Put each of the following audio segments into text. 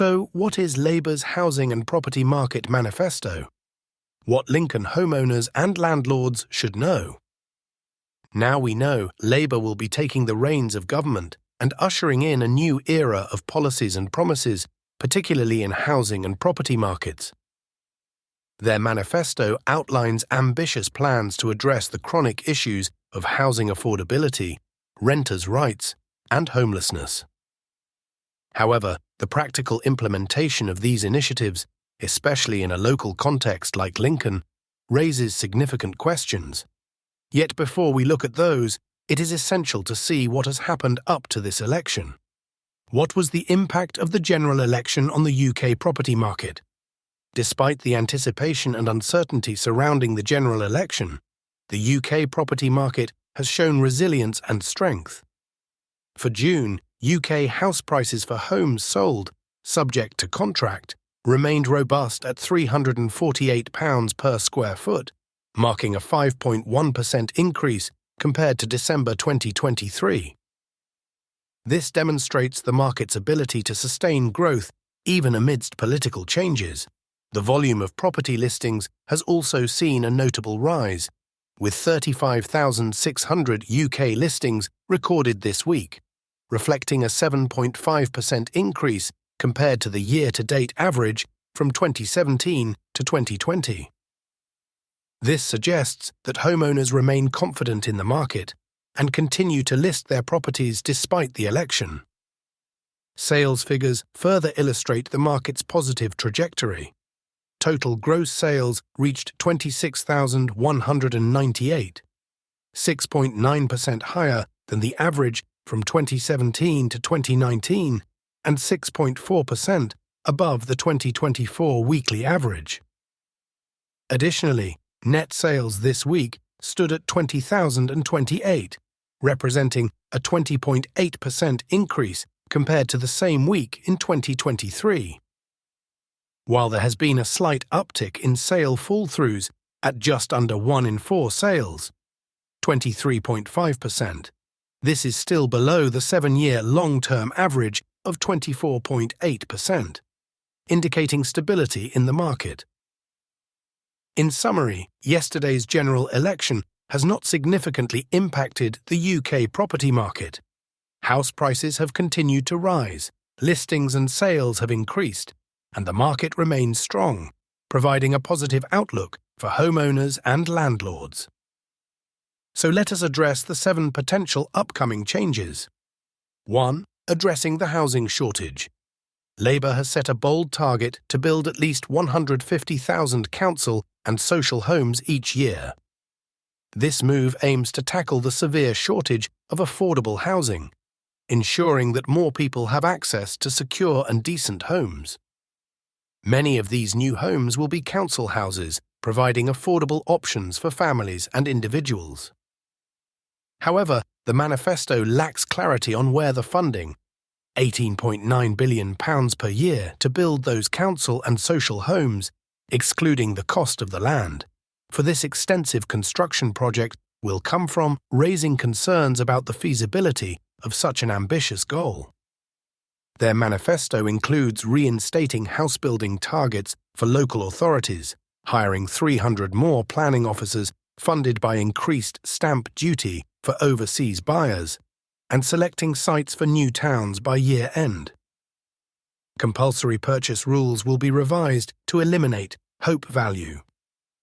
So, what is Labour's Housing and Property Market Manifesto? What Lincoln homeowners and landlords should know. Now we know Labour will be taking the reins of government and ushering in a new era of policies and promises, particularly in housing and property markets. Their manifesto outlines ambitious plans to address the chronic issues of housing affordability, renters' rights, and homelessness. However, the practical implementation of these initiatives, especially in a local context like Lincoln, raises significant questions. Yet before we look at those, it is essential to see what has happened up to this election. What was the impact of the general election on the UK property market? Despite the anticipation and uncertainty surrounding the general election, the UK property market has shown resilience and strength. For June, UK house prices for homes sold, subject to contract, remained robust at £348 per square foot, marking a 5.1% increase compared to December 2023. This demonstrates the market's ability to sustain growth even amidst political changes. The volume of property listings has also seen a notable rise, with 35,600 UK listings recorded this week, reflecting a 7.5% increase compared to the year-to-date average from 2017 to 2020. This suggests that homeowners remain confident in the market and continue to list their properties despite the election. Sales figures further illustrate the market's positive trajectory. Total gross sales reached 26,198, 6.9% higher than the average from 2017 to 2019 and 6.4% above the 2024 weekly average. Additionally, net sales this week stood at 20,028, representing a 20.8% increase compared to the same week in 2023. While there has been a slight uptick in sale fall-throughs at just under 1 in 4 sales, 23.5%, this is still below the 7-year long-term average of 24.8%, indicating stability in the market. In summary, yesterday's general election has not significantly impacted the UK property market. House prices have continued to rise, listings and sales have increased, and the market remains strong, providing a positive outlook for homeowners and landlords. So let us address the 7 potential upcoming changes. 1. Addressing the housing shortage. Labour has set a bold target to build at least 150,000 council and social homes each year. This move aims to tackle the severe shortage of affordable housing, ensuring that more people have access to secure and decent homes. Many of these new homes will be council houses, providing affordable options for families and individuals. However, the manifesto lacks clarity on where the funding, £18.9 billion per year to build those council and social homes, excluding the cost of the land, for this extensive construction project will come from, raising concerns about the feasibility of such an ambitious goal. Their manifesto includes reinstating house-building targets for local authorities, hiring 300 more planning officers funded by increased stamp duty for overseas buyers, and selecting sites for new towns by year-end. Compulsory purchase rules will be revised to eliminate hope value.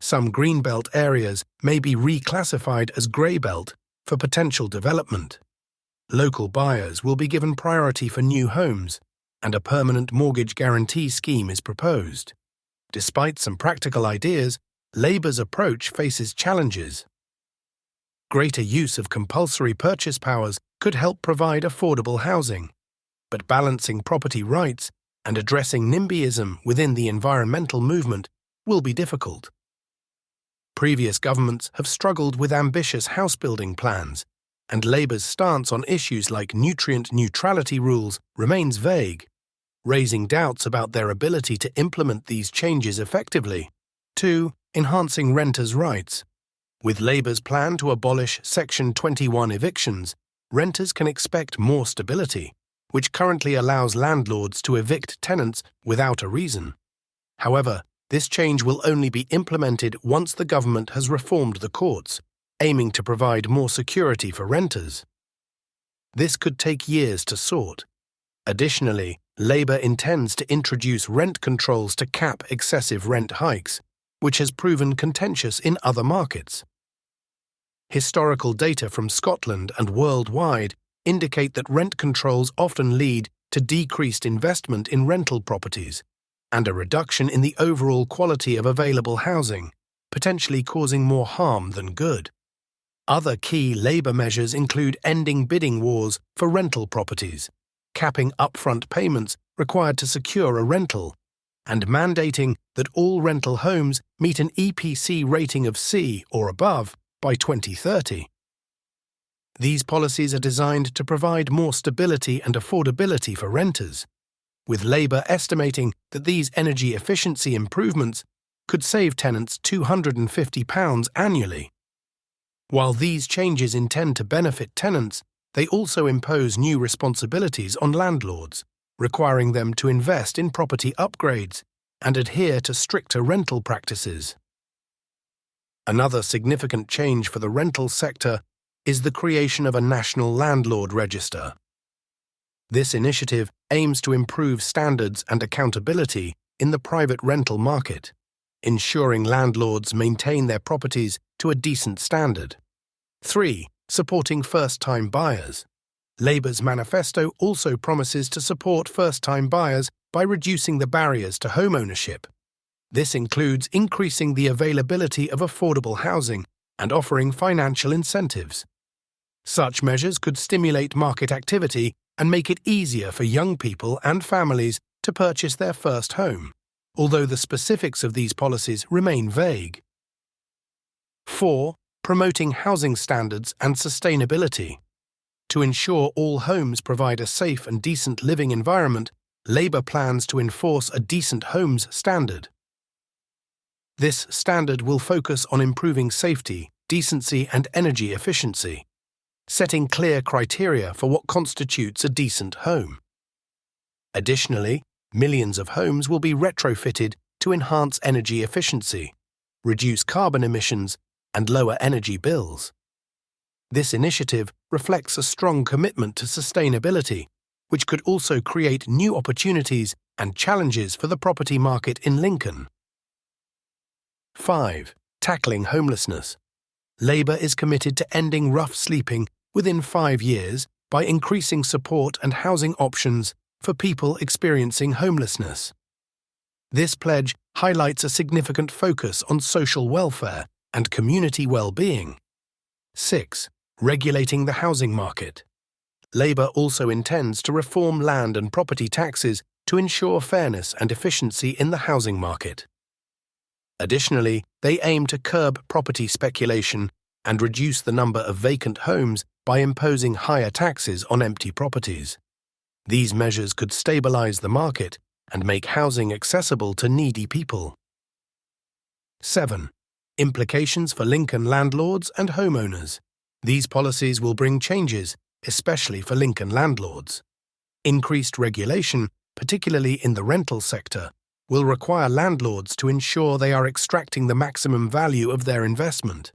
Some greenbelt areas may be reclassified as greybelt for potential development. Local buyers will be given priority for new homes, and a permanent mortgage guarantee scheme is proposed. Despite some practical ideas, Labour's approach faces challenges. Greater use of compulsory purchase powers could help provide affordable housing, but balancing property rights and addressing NIMBYism within the environmental movement will be difficult. Previous governments have struggled with ambitious house-building plans, and Labour's stance on issues like nutrient neutrality rules remains vague, raising doubts about their ability to implement these changes effectively. 2. Enhancing renters' rights. With Labour's plan to abolish Section 21 evictions, renters can expect more stability, which currently allows landlords to evict tenants without a reason. However, this change will only be implemented once the government has reformed the courts, aiming to provide more security for renters. This could take years to sort. Additionally, Labour intends to introduce rent controls to cap excessive rent hikes, which has proven contentious in other markets. Historical data from Scotland and worldwide indicate that rent controls often lead to decreased investment in rental properties and a reduction in the overall quality of available housing, potentially causing more harm than good. Other key Labour measures include ending bidding wars for rental properties, capping upfront payments required to secure a rental, and mandating that all rental homes meet an EPC rating of C or above by 2030. These policies are designed to provide more stability and affordability for renters, with Labour estimating that these energy efficiency improvements could save tenants £250 annually. While these changes intend to benefit tenants, they also impose new responsibilities on landlords, requiring them to invest in property upgrades and adhere to stricter rental practices. Another significant change for the rental sector is the creation of a national landlord register. This initiative aims to improve standards and accountability in the private rental market, ensuring landlords maintain their properties to a decent standard. 3. Supporting first-time buyers. Labour's manifesto also promises to support first-time buyers by reducing the barriers to homeownership. This includes increasing the availability of affordable housing and offering financial incentives. Such measures could stimulate market activity and make it easier for young people and families to purchase their first home, although the specifics of these policies remain vague. 4. Promoting housing standards and sustainability. To ensure all homes provide a safe and decent living environment, Labour plans to enforce a Decent Homes Standard. This standard will focus on improving safety, decency and energy efficiency, setting clear criteria for what constitutes a decent home. Additionally, millions of homes will be retrofitted to enhance energy efficiency, reduce carbon emissions, and lower energy bills. This initiative reflects a strong commitment to sustainability, which could also create new opportunities and challenges for the property market in Lincoln. 5. Tackling homelessness. Labour is committed to ending rough sleeping within 5 years by increasing support and housing options for people experiencing homelessness. This pledge highlights a significant focus on social welfare and community well-being. 6. Regulating the housing market. Labour also intends to reform land and property taxes to ensure fairness and efficiency in the housing market. Additionally, they aim to curb property speculation and reduce the number of vacant homes by imposing higher taxes on empty properties. These measures could stabilise the market and make housing accessible to needy people. 7. Implications for Lincoln landlords and homeowners. These policies will bring changes, especially for Lincoln landlords. Increased regulation, particularly in the rental sector, will require landlords to ensure they are extracting the maximum value of their investment.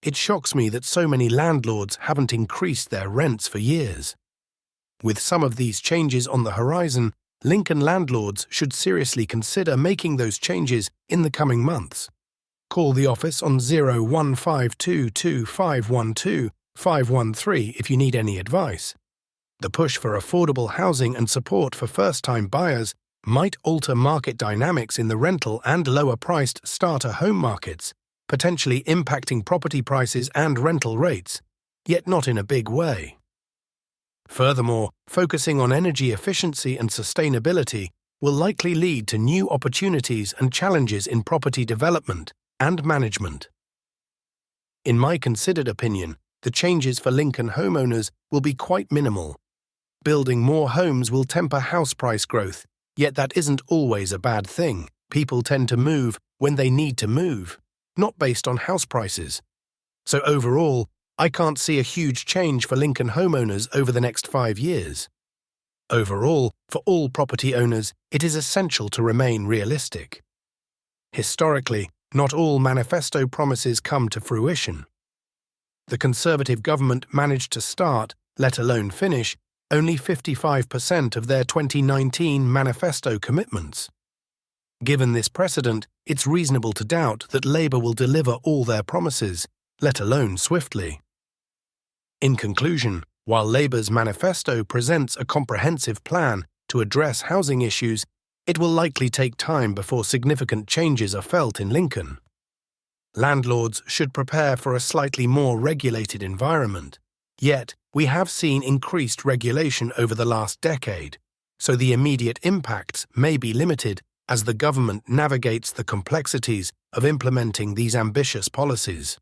It shocks me that so many landlords haven't increased their rents for years. With some of these changes on the horizon, Lincoln landlords should seriously consider making those changes in the coming months. Call the office on 01522512513 if you need any advice. The push for affordable housing and support for first-time buyers might alter market dynamics in the rental and lower-priced starter home markets, potentially impacting property prices and rental rates, yet not in a big way. Furthermore, focusing on energy efficiency and sustainability will likely lead to new opportunities and challenges in property development and management. In my considered opinion, the changes for Lincoln homeowners will be quite minimal. Building more homes will temper house price growth, yet that isn't always a bad thing. People tend to move when they need to move, not based on house prices. So overall, I can't see a huge change for Lincoln homeowners over the next 5 years. Overall, for all property owners, it is essential to remain realistic. Historically, not all manifesto promises come to fruition. The Conservative government managed to start, let alone finish, only 55% of their 2019 manifesto commitments. Given this precedent, it's reasonable to doubt that Labour will deliver all their promises, let alone swiftly. In conclusion, while Labour's manifesto presents a comprehensive plan to address housing issues, it will likely take time before significant changes are felt in Lincoln. Landlords should prepare for a slightly more regulated environment. Yet, we have seen increased regulation over the last decade, so the immediate impacts may be limited as the government navigates the complexities of implementing these ambitious policies.